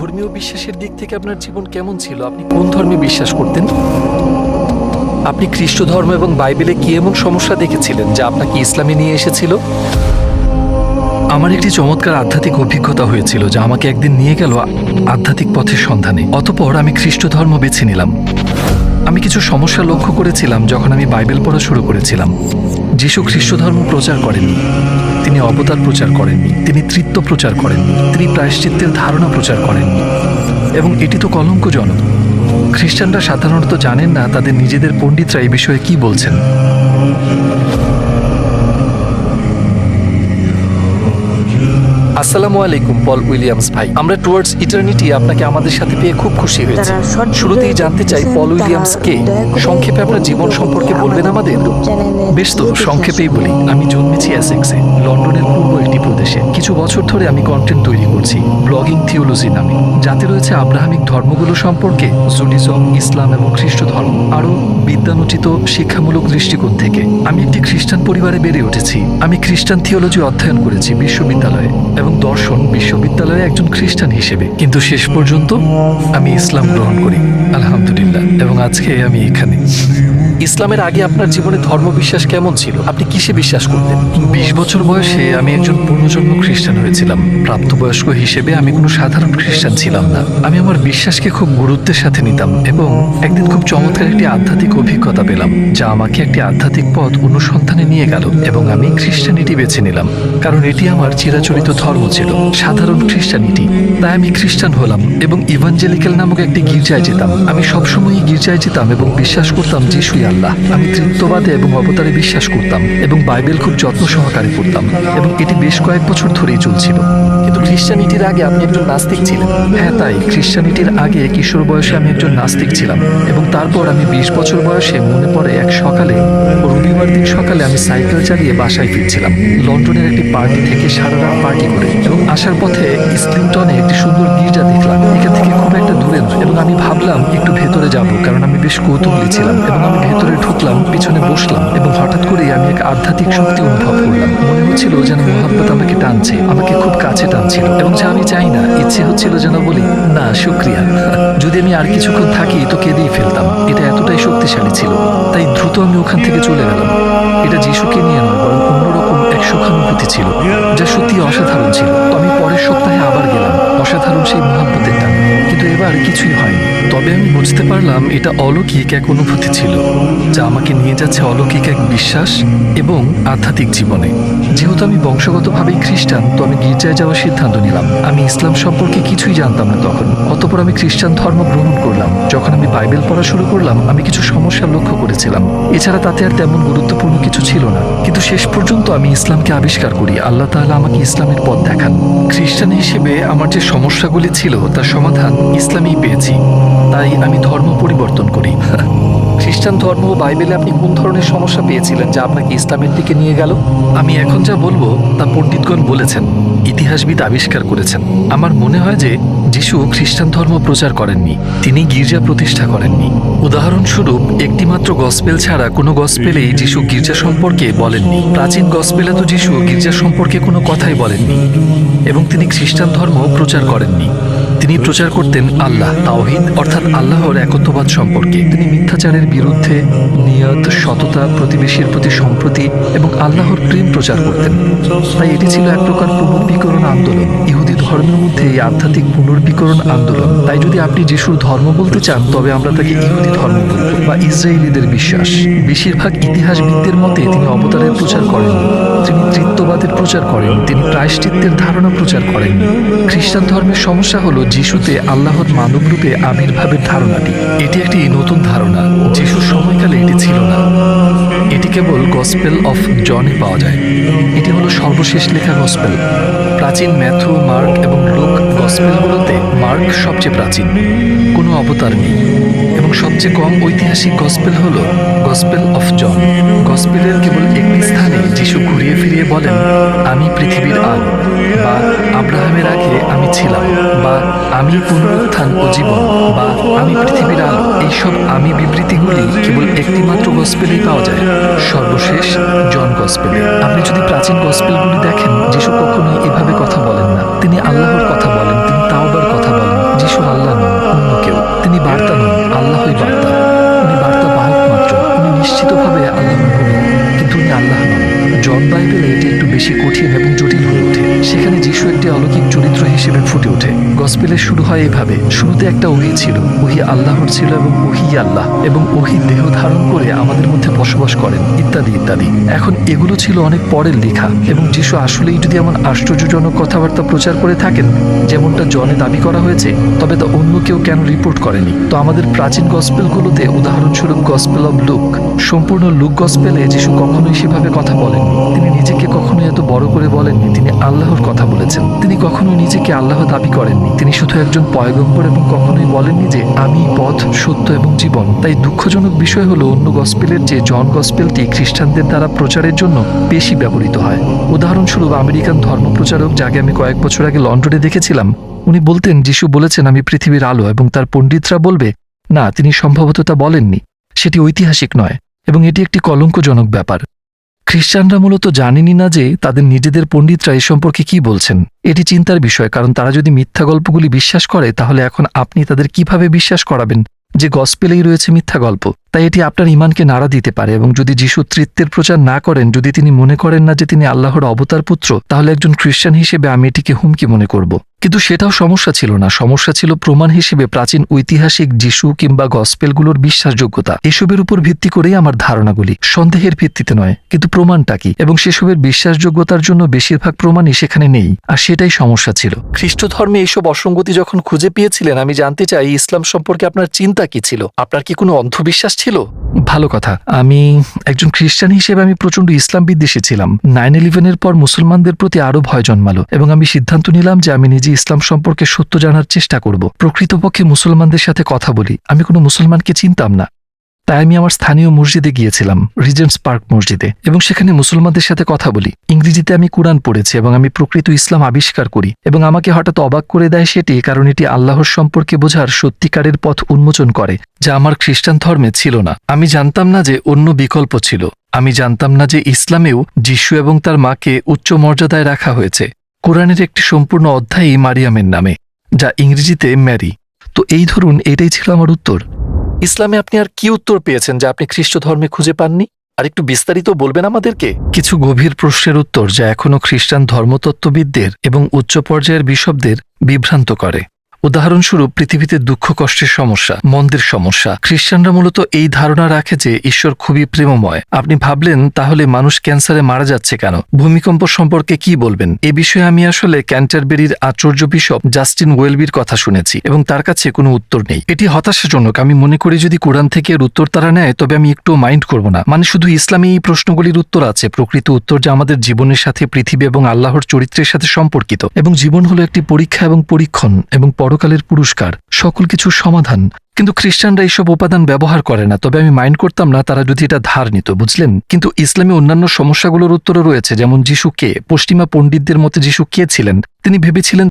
ধর্মীয় বিশ্বাসের দিক থেকে আপনার জীবন কেমন ছিল? আপনি কোন ধর্মে বিশ্বাস করতেন? আপনি খ্রিস্ট ধর্ম এবং বাইবেলে কি এমন সমস্যা দেখেছিলেন যা আপনাকে ইসলামে নিয়ে এসেছিল? আমার একটি চমৎকার আধ্যাত্মিক অভিজ্ঞতা হয়েছিল যা আমাকে একদিন নিয়ে গেল আধ্যাত্মিক পথের সন্ধানে। অতঃপর আমি খ্রিস্ট ধর্ম বেছে নিলাম। আমি কিছু সমস্যা লক্ষ্য করেছিলাম যখন আমি বাইবেল পড়া শুরু করেছিলাম। যিশু খ্রিস্ট ধর্ম প্রচার করেননি, তিনি অবতার প্রচার করেননি, তিনি তৃত্ব প্রচার করেননি, তিনি প্রায়শ্চিত্তের ধারণা প্রচার করেননি। এবং এটি তো কলঙ্কজনক। খ্রিস্টানরা সাধারণত জানেন না তাদের নিজেদের পণ্ডিতরা এই বিষয়ে কি বলছেন। আসসালামু আলাইকুম পল উইলিয়ামস ভাই, আমরা টুয়ার্ডস ইটারনিটি আপনাকে আমাদের সাথে পেয়ে খুব খুশি হয়েছি। শুরুতেই জানতে চাই পল উইলিয়ামস কে? সংক্ষেপে আপনার জীবন সম্পর্কে বলবেন আমাদের? বেশ, তো সংক্ষেপেই বলি। আমি জন্মেছি এসেক্সে, লন্ডনের পূর্ব একটি প্রদেশে। কিছু বছর ধরে আমি কন্টেন্ট তৈরি করছি ব্লগিং থিওলজি নামে, যাতে রয়েছে আব্রাহামিক ধর্মগুলো সম্পর্কে, জুডিজম, ইসলাম এবং খ্রিস্ট ধর্ম, আরও বিদ্যানুচিত শিক্ষামূলক দৃষ্টিকোণ থেকে। আমি একটি খ্রিস্টান পরিবারে বেড়ে উঠেছি। আমি খ্রিস্টান থিওলজি অধ্যয়ন করেছি বিশ্ববিদ্যালয়ে এবং দর্শন বিশ্ববিদ্যালয়ে একজন খ্রিস্টান হিসেবে। কিন্তু শেষ পর্যন্ত আমি ইসলাম গ্রহণ করি, আলহামদুলিল্লাহ, এবং আজকে আমি এখানে। ইসলামের আগে আপনার জীবনে ধর্ম বিশ্বাস কেমন ছিল? আপনি কিসে বিশ্বাস করতেন? 20 বছর বয়সে আমি একজন পূর্ণজন্ম খ্রিস্টান হয়েছিলাম। প্রাপ্তবয়স্ক হিসেবে আমি কোনো সাধারণ খ্রিস্টান ছিলাম না। আমি আমার বিশ্বাসকে খুব গুরুত্বের সাথে নিতাম এবং একদিন খুব চমৎকার একটি আধ্যাত্মিক অভিজ্ঞতা পেলাম যা আমাকে একটি আধ্যাত্মিক পথ অনুসন্ধানে নিয়ে গেল এবং আমি খ্রিস্টানিটি বেছে নিলাম, কারণ এটি আমার চিরাচরিত ধর্ম ছিল, সাধারণ খ্রিস্টানিটি। তাই আমি খ্রিস্টান হলাম এবং ইভাঞ্জেলিক্যাল নামক একটি গির্জায় যেতাম। আমি সবসময়ই গির্জায় যেতাম এবং বিশ্বাস করতাম যিশুই আল্লাহ। আমি তৃত্ববাদে এবং অবতারে বিশ্বাস করতাম এবং বাইবেল খুব যত্ন সহকারে পড়তাম, এবং এটি বেশ কয়েক বছর ধরেই চলছিল। কিন্তু খ্রিস্টানিটির আগে আপনি একজন নাস্তিক ছিলেন। হ্যাঁ, তাই খ্রিস্টানিটির আগে কিশোর বয়সে আমি একজন নাস্তিক ছিলাম, এবং তারপর আমি 20 বছর বয়সে মনে পড়ে এক সকালে, রবিবার দিন সকালে আমি সাইকেল চালিয়ে বাসায় ফিরছিলাম লন্ডনের একটি পার্টি থেকে, সারা রাত পার্টি করে, এবং আসার পথে ইসলিংটনে একটি সুন্দর গির্জা দেখলাম, এখান থেকে খুব একটা দূরে নয়, এবং আমি ভাবলাম একটু ভেতরে যাব, কারণ আমি বেশ কৌতূহলী ছিলাম। এবং আমি ভেতরে ঢুকলাম, পিছনে বসলাম, এবং হঠাৎ করেই আমি এক আধ্যাত্মিক শক্তি অনুভব করলাম। মনে হচ্ছিল যেন মোহাব্বত আমাকে টানছে, আমাকে খুব কাছে টানছিল, এবং যা আমি চাই না, ইচ্ছে হচ্ছিল যেন বলি, না শুক্রিয়া, যদি আমি আর কিছুক্ষণ থাকি তো কেঁদেই ফেলতাম। এটা এতটাই শক্তিশালী ছিল, তাই দ্রুত আমি ওখান থেকে চলে গেলাম। এটা যিশুকে নিয়ে নয়, বরং অন্যরকম এক সুখানুভূতি ছিল যা সত্যি অসাধারণ ছিল। তো আমি পরের সপ্তাহে আবার গেলাম, অসাধারণ সেই মোহাব্বতের টান, কিন্তু এবার কিছুই হয়নি। তবে আমি বুঝতে পারলাম এটা অলৌকিক এক অনুভূতি ছিল যা আমাকে নিয়ে যাচ্ছে অলৌকিক এক বিশ্বাস এবং আধ্যাত্মিক জীবনে। যেহেতু আমি বংশগতভাবেই খ্রিস্টান, তো আমি গির্জায় যাওয়ার সিদ্ধান্ত নিলাম। আমি ইসলাম সম্পর্কে কিছুই জানতাম না তখন। অতঃপর আমি খ্রিস্টান ধর্ম গ্রহণ করলাম। যখন আমি বাইবেল পড়া শুরু করলাম, আমি কিছু সমস্যা লক্ষ্য করেছিলাম। এছাড়া তাতে আর তেমন গুরুত্বপূর্ণ কিছু ছিল না, কিন্তু শেষ পর্যন্ত আমি ইসলামকে আবিষ্কার করি। আল্লাহ তাআলা আমাকে ইসলামের পথ দেখান। খ্রিস্টান হিসেবে আমার যে সমস্যাগুলি ছিল তার সমাধান ইসলামেই পেয়েছি, তাই আমি ধর্ম পরিবর্তন করি। খ্রিস্টান ধর্ম ও বাইবেলে আপনি কোন ধরনের সমস্যা পেয়েছিলেন যা আপনাকে ইসলামের দিকে নিয়ে গেল? আমি এখন যা বলবো তা পণ্ডিতগণ বলেছেন, ইতিহাসবিদ আবিষ্কার করেছেন। আমার মনে হয় যে যিশু খ্রিস্টান ধর্ম প্রচার করেননি, তিনি গির্জা প্রতিষ্ঠা করেননি। উদাহরণস্বরূপ, একটিমাত্র গসপেল ছাড়া কোনো গসপেলেই যিশু গির্জা সম্পর্কে বলেননি। প্রাচীন গসপেলে তো যিশু গির্জা সম্পর্কে কোনো কথাই বলেননি, এবং তিনি খ্রিস্টান ধর্ম প্রচার করেননি। তিনি প্রচার করতেন আল্লাহ, তাওহীদ, অর্থাৎ আল্লাহর একত্ববাদ সম্পর্কে। তিনি মিথ্যাচারের বিরুদ্ধে নিয়ত, সততা, প্রতিবেশীর প্রতি সম্প্রতি এবং আল্লাহর প্রেম প্রচার করতেন। তাই এটি ছিল এক প্রকার পুনর্বিকরণ আন্দোলন, ইহুদি ধর্মের মধ্যে এই আধ্যাত্মিক পুনর্বিকরণ আন্দোলন। তাই যদি আপনি যিশুর ধর্ম বলতে চান, তবে আমরা তাকে ইহুদি ধর্ম বলব, বা ইসরায়েলিদের বিশ্বাস। বেশিরভাগ ইতিহাসবিদদের মতে তিনি অবতারের প্রচার করেননি, তিনি তৃত্ববাদের প্রচার করেন, তিনি প্রায়শ্চিত্তের ধারণা প্রচার করেননি। খ্রিস্টান ধর্মের সমস্যা হলো যিশুতে আল্লাহর মানবরূপে আবির্ভাবের ধারণাটি। এটি একটি নতুন ধারণা, যিশুর সময়কালে এটি ছিল না। এটি কেবল গসপেল অফ জনে পাওয়া যায়। এটি হলো সর্বশেষ লেখা গসপেল। প্রাচীন ম্যাথু, মার্ক এবং লুক গসপেলগুলোতে মার্ক সবচেয়ে প্রাচীন, কোনো অবতার নেই, এবং সবচেয়ে কম ঐতিহাসিক গসপেল হলো গসপেল অফ জন। গসপেলের কেবল একটি স্থানে যিশু ঘুরিয়ে ফিরিয়ে বলেন, আমি পৃথিবীর আলো, বা আব্রাহামের আগে আমি ছিলাম, বা আমি পুনরুত্থান ও জীবন, বা আমি পৃথিবীর আলো। এইসব আমি বিবৃতিগুলি কেবল একটিমাত্র গসপেলেই পাওয়া যায়, সর্বশেষ জন গসপেলে। আপনি যদি প্রাচীন গসপেলগুলি দেখেন, যিশু কখনোই এভাবে কথা বলেন না। তিনি আল্লাহর কথা বলেন, তিনি তাওবার কথা বলেন। যিশু একটি অলৌকিক চরিত্র হিসেবে ফুটে ওঠে। গসপেলের শুরু হয় এভাবে: শুরুতে একটা ওহী ছিল, ওহী আল্লাহর ছিল এবং ওহী আল্লাহ, এবং ওহী দেহ ধারণ করে আমাদের মধ্যে বসবাস করেন, ইত্যাদি ইত্যাদি। এখন এগুলো ছিল অনেক পরের লেখা, এবং যিশু আসলেই যদি এমন আশ্চর্যজনক কথাবার্তা প্রচার করে থাকেন যেমনটা জনে দাবি করা হয়েছে, তবে তা অন্য কেউ কেন রিপোর্ট করেনি? তো আমাদের প্রাচীন গসপেলগুলোতে, উদাহরণস্বরূপ গসপেল অব লুক, সম্পূর্ণ লুক গসপেলে যিশু কখনোই সেভাবে কথা বলেননি। তিনি নিজেকে কখনোই এত বড় করে বলেননি। তিনি আল্লাহর কথা বলেছেন। তিনি কখনো নিজেকে আল্লাহ দাবি করেননি। তিনি শুধু একজন পয়গম্বর, এবং কখনোই বলেননি যে আমি পথ, সত্য এবং জীবন। তাই দুঃখজনক বিষয় হলো অন্য গসপেলের চেয়ে জন গসপেলটি খ্রিস্টানদের দ্বারা প্রচারের জন্য বেশি ব্যবহৃত হয়। উদাহরণস্বরূপ আমেরিকান ধর্মপ্রচারক, যাকে আমি কয়েক বছর আগে লন্ডনে দেখেছিলাম, উনি বলতেন যিশু বলেছেন আমি পৃথিবীর আলো, এবং তার পণ্ডিতরা বলবে না, তিনি সম্ভবত তা বলেননি, সেটি ঐতিহাসিক নয়, এবং এটি একটি কলঙ্কজনক ব্যাপার। খ্রিস্টানরা মূলত জানেনই না যে তাদের নিজেদের পণ্ডিতরা এ সম্পর্কে কি বলছেন। এটি চিন্তার বিষয়, কারণ তারা যদি মিথ্যা গল্পগুলি বিশ্বাস করে, তাহলে এখন আপনি তাদের কিভাবে বিশ্বাস করাবেন যে গসপেলেই রয়েছে মিথ্যা গল্প? তাই এটি আপনার ঈমানকে নাড়া দিতে পারে। এবং যদি যিশু তৃত্বের প্রচার না করেন, যদি তিনি মনে করেন না যে তিনি আল্লাহর অবতার পুত্র, তাহলে একজন খ্রিস্টান হিসেবে আমি এটিকে হুমকি মনে করব। কিন্তু সেটাও সমস্যা ছিল না। সমস্যা ছিল প্রমাণ হিসেবে প্রাচীন ঐতিহাসিক যিশু কিংবা গসপেলগুলোর বিশ্বাসযোগ্যতা। এসবের উপর ভিত্তি করেই আমার ধারণাগুলি, সন্দেহের ভিত্তিতে নয়। কিন্তু প্রমাণটা কি? এবং সেসবের বিশ্বাসযোগ্যতার জন্য বেশিরভাগ প্রমাণই সেখানে নেই, আর সেটাই সমস্যা ছিল। খ্রিস্ট ধর্মে এইসব অসঙ্গতি যখন খুঁজে পেয়েছিলেন, আমি জানতে চাই ইসলাম সম্পর্কে আপনার চিন্তা কি ছিল? আপনার কি কোনো অন্ধবিশ্বাস ছিল? ভালো কথা। আমি একজন খ্রিস্টান হিসেবে আমি প্রচন্ড ইসলাম বিদ্বেষী ছিলাম। 9/11-এর পর মুসলমানদের প্রতি আরো ভয় জন্মালো, এবং আমি সিদ্ধান্ত নিলাম যে আমি নিজে ইসলাম সম্পর্কে সত্য জানার চেষ্টা করব। প্রকৃতপক্ষে মুসলমানদের সাথে কথা বলি। আমি কোনো মুসলমানকে চিনতাম না, তাই আমি আমার স্থানীয় মসজিদে গিয়েছিলাম, রিজেন্টস পার্ক মসজিদে, এবং সেখানে মুসলমানদের সাথে কথা বলি। ইংরেজিতে আমি কুরআন পড়েছি, এবং আমি প্রকৃত ইসলাম আবিষ্কার করি। এবং আমাকে হঠাৎ অবাক করে দেয় সেটি, কারণ এটি আল্লাহর সম্পর্কে বোঝার সত্যিকারের পথ উন্মোচন করে, যা আমার খ্রিস্টান ধর্মে ছিল না। আমি জানতাম না যে অন্য বিকল্প ছিল। আমি জানতাম না যে ইসলামেও যিশু এবং তার মাকে উচ্চ মর্যাদায় রাখা হয়েছে। কোরআনের একটি সম্পূর্ণ অধ্যায়ই মারিয়ামের নামে, যা ইংরেজিতে ম্যারি। তো এই ধরুন, এটাই ছিল আমার উত্তর। ইসলামে আপনি আর কি উত্তর পেয়েছেন যা আপনি খ্রিস্ট ধর্মে খুঁজে পাননি? আর একটু বিস্তারিত বলবেন আমাদেরকে? কিছু গভীর প্রশ্নের উত্তর যা এখনও খ্রিস্টান ধর্মতত্ত্ববিদদের এবং উচ্চ পর্যায়ের বিশপদের বিভ্রান্ত করে। উদাহরণস্বরূপ, পৃথিবীতে দুঃখ কষ্টের সমস্যা, মন্দের সমস্যা। খ্রিস্টানরা মূলত এই ধারণা রাখে যে ঈশ্বর খুবই প্রেমময়। আপনি ভাবলেন, তাহলে মানুষ ক্যান্সারে মারা যাচ্ছে কেন? ভূমিকম্প সম্পর্কে কি বলবেন? এ বিষয়ে আমি আসলে ক্যান্টারবেরির আচার্য বিশপ জাস্টিন ওয়েলবির কথা শুনেছি, এবং তার কাছে কোনো উত্তর নেই। এটি হতাশাজনক। আমি মনে করি যদি কোরআন থেকে এর উত্তর তারা নেয়, তবে আমি একটু মাইন্ড করব না। মানে শুধু ইসলামে এই প্রশ্নগুলির উত্তর আছে, প্রকৃত উত্তর যা আমাদের জীবনের সাথে, পৃথিবী এবং আল্লাহর চরিত্রের সাথে সম্পর্কিত। এবং জীবন হলো একটি পরীক্ষা এবং পরীক্ষণ, এবং পরকালের পুরস্কার, সকল কিছুর সমাধান। কিন্তু খ্রিস্টানরা এইসব উপাদান ব্যবহার করে না। তবে আমি মাইন্ড করতাম না তারা যদি এটা ধার নিত, বুঝলেন? কিন্তু ইসলামে অন্যান্য সমস্যাগুলোর উত্তরও রয়েছে, যেমন যিশু কে। পশ্চিমা পণ্ডিতদের মতে যিশু কে ছিলেন? তিনি ভেবেছিলেন